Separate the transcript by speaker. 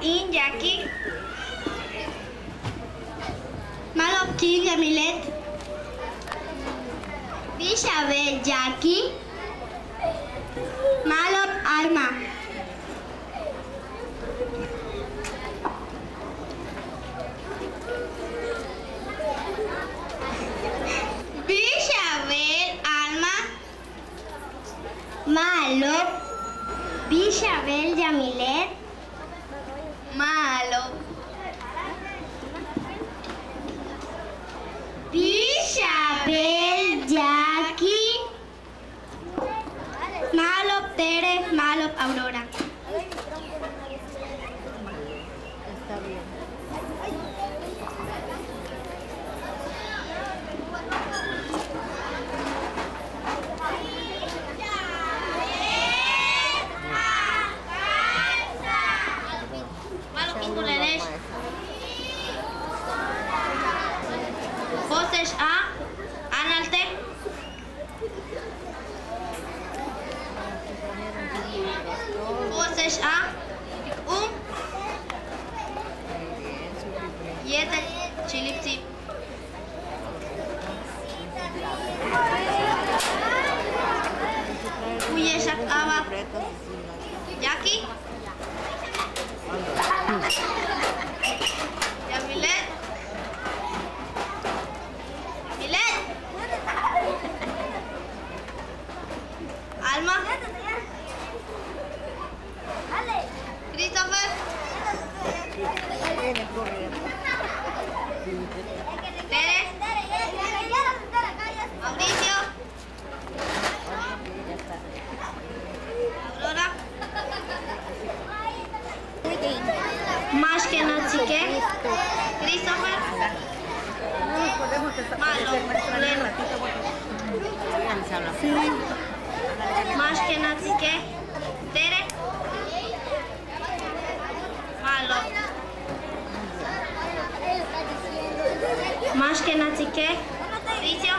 Speaker 1: in Jackie. Malop King Emilet. Isabel Jackie. Malop Alma. Isabel Alma. Malop. Isabel Yamilet. Malop. Isabel Jackie. Malop Tere. Malop Aurora.
Speaker 2: Está bien.
Speaker 1: Malop Inguleres. Voces A. Analte. Voces A. Yete Chilipsi. Uyesak Aba. Jackie. Yamilet. Yamilet. Alma. Christopher. Tere. Mauricio. Aurora. Más que Nachique. Christopher. Malo. Leno. Más que Nachique. Tere. Malo. Más que Nachique. Mauricio.